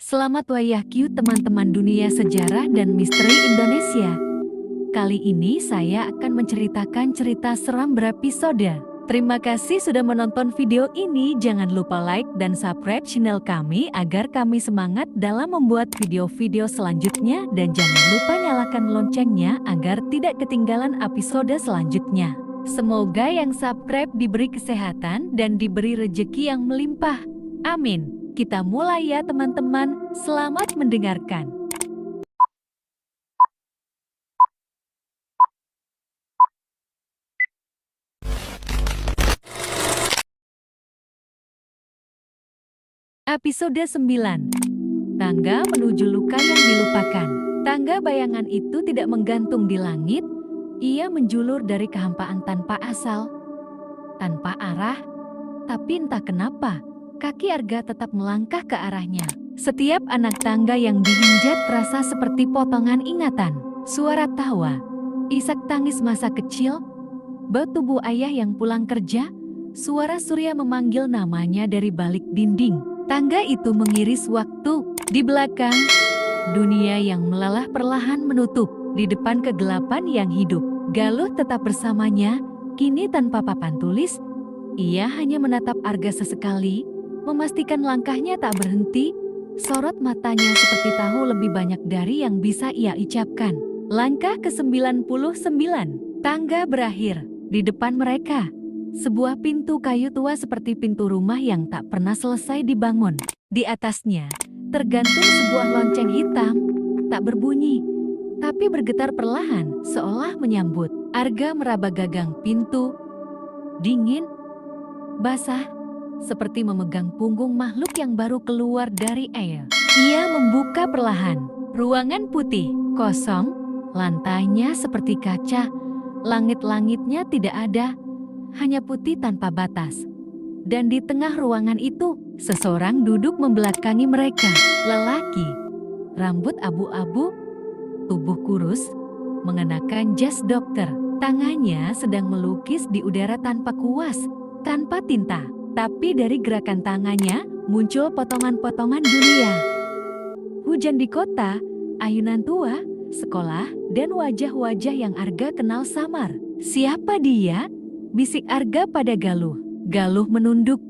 Selamat Wayahku teman-teman dunia sejarah dan misteri Indonesia. Kali ini saya akan menceritakan cerita seram berepisode. Terima kasih sudah menonton video ini. Jangan lupa like dan subscribe channel kami agar kami semangat dalam membuat video-video selanjutnya. Dan jangan lupa nyalakan loncengnya agar tidak ketinggalan episode selanjutnya. Semoga yang subscribe diberi kesehatan dan diberi rezeki yang melimpah. Amin. Kita mulai ya teman-teman, selamat mendengarkan. Episode 9. Tangga menuju luka yang dilupakan. Tangga bayangan itu tidak menggantung di langit, ia menjulur dari kehampaan tanpa asal, tanpa arah, tapi entah kenapa, kaki Arga tetap melangkah ke arahnya. Setiap anak tangga yang diinjak terasa seperti potongan ingatan. Suara tawa, isak tangis masa kecil, bau tubuh ayah yang pulang kerja, suara Surya memanggil namanya dari balik dinding. Tangga itu mengiris waktu. Di belakang, dunia yang melelah perlahan menutup. Di depan kegelapan yang hidup, Galuh tetap bersamanya, kini tanpa papan tulis. Ia hanya menatap Arga sesekali, memastikan langkahnya tak berhenti, sorot matanya seperti tahu lebih banyak dari yang bisa ia ucapkan. Langkah ke-99, tangga berakhir. Di depan mereka, sebuah pintu kayu tua seperti pintu rumah yang tak pernah selesai dibangun. Di atasnya, tergantung sebuah lonceng hitam, tak berbunyi, tapi bergetar perlahan, seolah menyambut. Arga meraba gagang pintu, dingin, basah, seperti memegang punggung makhluk yang baru keluar dari air. Ia membuka perlahan. Ruangan putih, kosong, lantainya seperti kaca, langit-langitnya tidak ada, hanya putih tanpa batas. Dan di tengah ruangan itu, seseorang duduk membelakangi mereka. Lelaki, rambut abu-abu, tubuh kurus, mengenakan jas dokter. Tangannya sedang melukis di udara tanpa kuas, tanpa tinta. Tapi dari gerakan tangannya muncul potongan-potongan dunia. Hujan di kota, ayunan tua, sekolah, dan wajah-wajah yang Arga kenal samar. Siapa dia? Bisik Arga pada Galuh. Galuh menunduk.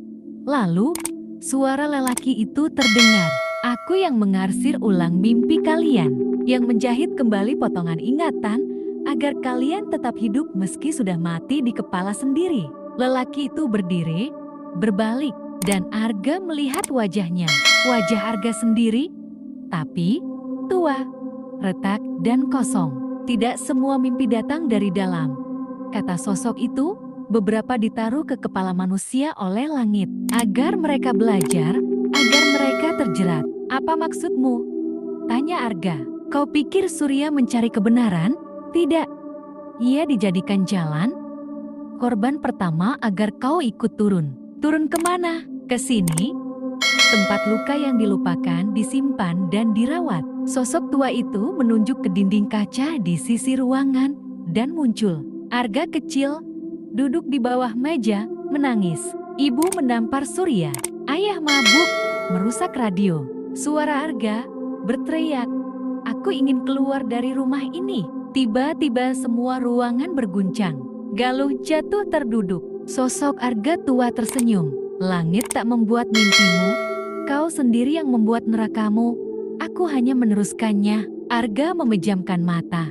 Lalu, suara lelaki itu terdengar. Aku yang mengarsir ulang mimpi kalian, yang menjahit kembali potongan ingatan, agar kalian tetap hidup meski sudah mati di kepala sendiri. Lelaki itu berdiri, berbalik, dan Arga melihat wajahnya. Wajah Arga sendiri, tapi tua, retak, dan kosong. Tidak semua mimpi datang dari dalam, kata sosok itu. Beberapa ditaruh ke kepala manusia oleh langit, agar mereka belajar, agar mereka terjerat. Apa maksudmu? Tanya Arga. Kau pikir Surya mencari kebenaran? Tidak. Ia dijadikan jalan, korban pertama agar kau ikut turun. Turun kemana? Ke sini. Tempat luka yang dilupakan, disimpan, dan dirawat. Sosok tua itu menunjuk ke dinding kaca di sisi ruangan, dan muncul Arga kecil, duduk di bawah meja, menangis. Ibu menampar Surya. Ayah mabuk, merusak radio. Suara Arga berteriak, aku ingin keluar dari rumah ini. Tiba-tiba semua ruangan berguncang. Galuh jatuh terduduk. Sosok Arga tua tersenyum. Langit tak membuat mimpimu, kau sendiri yang membuat nerakamu. Aku hanya meneruskannya. Arga memejamkan mata.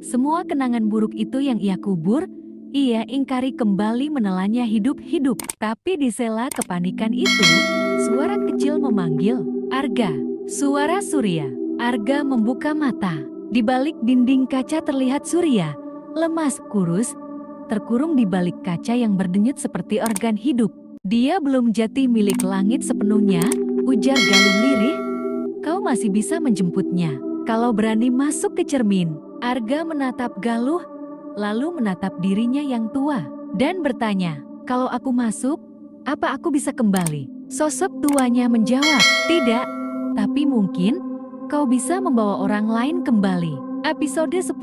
Semua kenangan buruk itu yang ia kubur, ia ingkari kembali menelannya hidup-hidup. Tapi di sela kepanikan itu, suara kecil memanggil, Arga. Suara Surya. Arga membuka mata. Di balik dinding kaca terlihat Surya, lemas, kurus, terkurung di balik kaca yang berdenyut seperti organ hidup. Dia belum jati milik langit sepenuhnya, ujar Galuh lirih. Kau masih bisa menjemputnya, kalau berani masuk ke cermin. Arga menatap Galuh, lalu menatap dirinya yang tua, dan bertanya, kalau aku masuk, apa aku bisa kembali? Sosok tuanya menjawab, tidak, tapi mungkin kau bisa membawa orang lain kembali. Episode 10,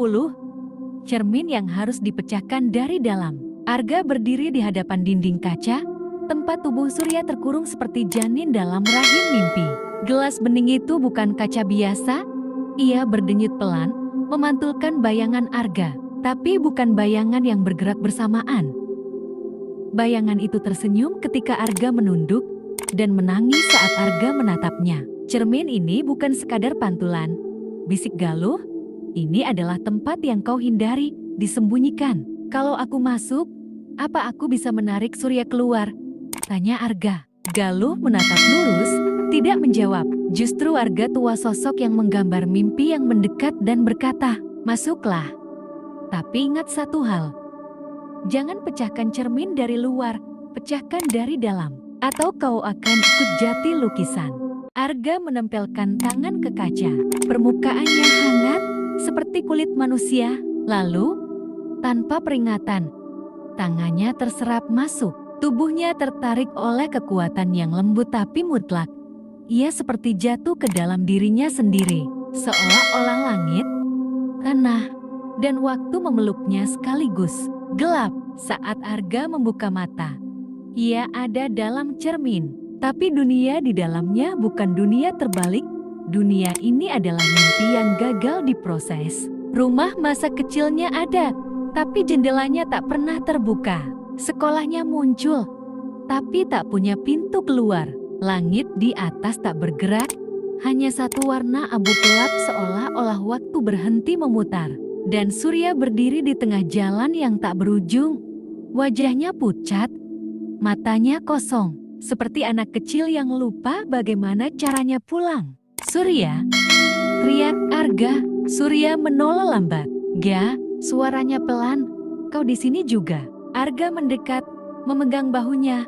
cermin yang harus dipecahkan dari dalam. Arga berdiri di hadapan dinding kaca, tempat tubuh Surya terkurung seperti janin dalam rahim mimpi. Gelas bening itu bukan kaca biasa. Ia berdenyut pelan, memantulkan bayangan Arga, tapi bukan bayangan yang bergerak bersamaan. Bayangan itu tersenyum ketika Arga menunduk dan menangis saat Arga menatapnya. Cermin ini bukan sekadar pantulan, bisik Galuh. Ini adalah tempat yang kau hindari, disembunyikan. Kalau aku masuk, apa aku bisa menarik Surya keluar? Tanya Arga. Galuh menatap lurus, tidak menjawab. Justru Arga tua sosok yang menggambar mimpi yang mendekat dan berkata, masuklah. Tapi ingat satu hal. Jangan pecahkan cermin dari luar, pecahkan dari dalam. Atau kau akan ikut jati lukisan. Arga menempelkan tangan ke kaca. Permukaannya hangat, seperti kulit manusia. Lalu, tanpa peringatan, tangannya terserap masuk. Tubuhnya tertarik oleh kekuatan yang lembut tapi mutlak. Ia seperti jatuh ke dalam dirinya sendiri, seolah-olah langit, tanah, dan waktu memeluknya sekaligus. Gelap saat Arga membuka mata. Ia ada dalam cermin, tapi dunia di dalamnya bukan dunia terbalik. Dunia ini adalah mimpi yang gagal diproses. Rumah masa kecilnya ada, tapi jendelanya tak pernah terbuka. Sekolahnya muncul, tapi tak punya pintu keluar. Langit di atas tak bergerak, hanya satu warna abu gelap seolah-olah waktu berhenti memutar. Dan Surya berdiri di tengah jalan yang tak berujung. Wajahnya pucat, matanya kosong, seperti anak kecil yang lupa bagaimana caranya pulang. Surya, teriak Arga. Surya menoleh lambat. Ga, suaranya pelan. Kau di sini juga? Arga mendekat, memegang bahunya.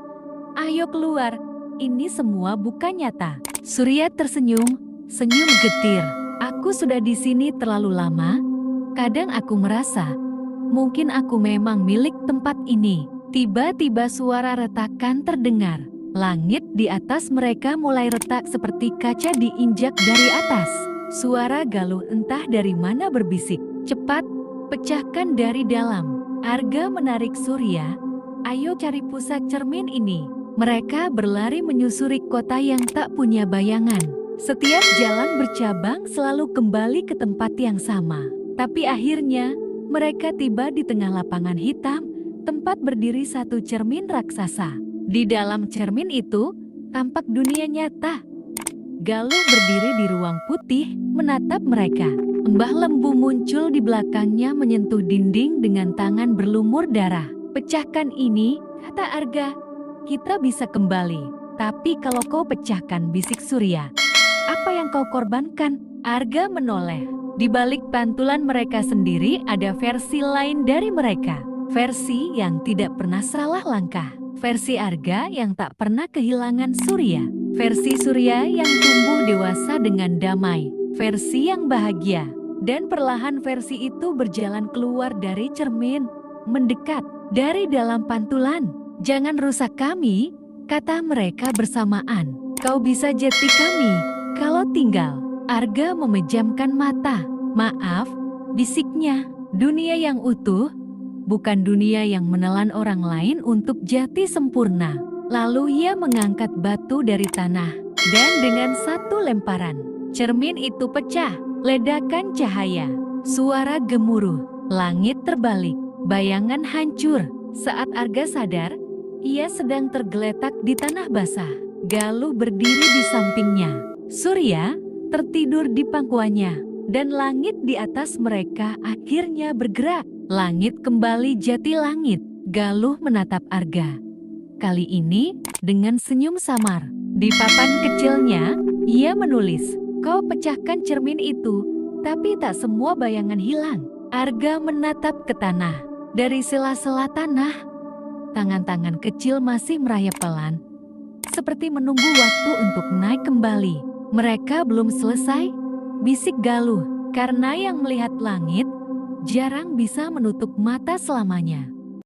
Ayo keluar, ini semua bukan nyata. Surya tersenyum, senyum getir. Aku sudah di sini terlalu lama. Kadang aku merasa, mungkin aku memang milik tempat ini. Tiba-tiba suara retakan terdengar. Langit di atas mereka mulai retak seperti kaca diinjak dari atas. Suara Galuh entah dari mana berbisik. Cepat, pecahkan dari dalam. Arga menarik Surya, ayo cari pusat cermin ini. Mereka berlari menyusuri kota yang tak punya bayangan. Setiap jalan bercabang selalu kembali ke tempat yang sama. Tapi akhirnya, mereka tiba di tengah lapangan hitam, tempat berdiri satu cermin raksasa. Di dalam cermin itu, tampak dunia nyata. Galuh berdiri di ruang putih, menatap mereka. Mbah Lembu muncul di belakangnya menyentuh dinding dengan tangan berlumur darah. Pecahkan ini, kata Arga. Kita bisa kembali. Tapi kalau kau pecahkan, bisik Surya. Apa yang kau korbankan? Arga menoleh. Di balik pantulan mereka sendiri ada versi lain dari mereka. Versi yang tidak pernah salah langkah. Versi Arga yang tak pernah kehilangan Surya. Versi Surya yang tumbuh dewasa dengan damai. Versi yang bahagia. Dan perlahan versi itu berjalan keluar dari cermin, mendekat dari dalam pantulan. Jangan rusak kami, kata mereka bersamaan. Kau bisa jati kami kalau tinggal. Arga memejamkan mata. Maaf, bisiknya. Dunia yang utuh, bukan dunia yang menelan orang lain untuk jati sempurna. Lalu ia mengangkat batu dari tanah. Dan dengan satu lemparan, cermin itu pecah. Ledakan cahaya, suara gemuruh, langit terbalik, bayangan hancur. Saat Arga sadar, ia sedang tergeletak di tanah basah. Galuh berdiri di sampingnya. Surya tertidur di pangkuannya. Dan langit di atas mereka akhirnya bergerak. Langit kembali jati langit. Galuh menatap Arga. Kali ini dengan senyum samar. Di papan kecilnya, ia menulis, kau pecahkan cermin itu, tapi tak semua bayangan hilang. Arga menatap ke tanah. Dari sela-sela tanah, tangan-tangan kecil masih merayap pelan, seperti menunggu waktu untuk naik kembali. Mereka belum selesai, bisik Galuh, karena yang melihat langit jarang bisa menutup mata selamanya.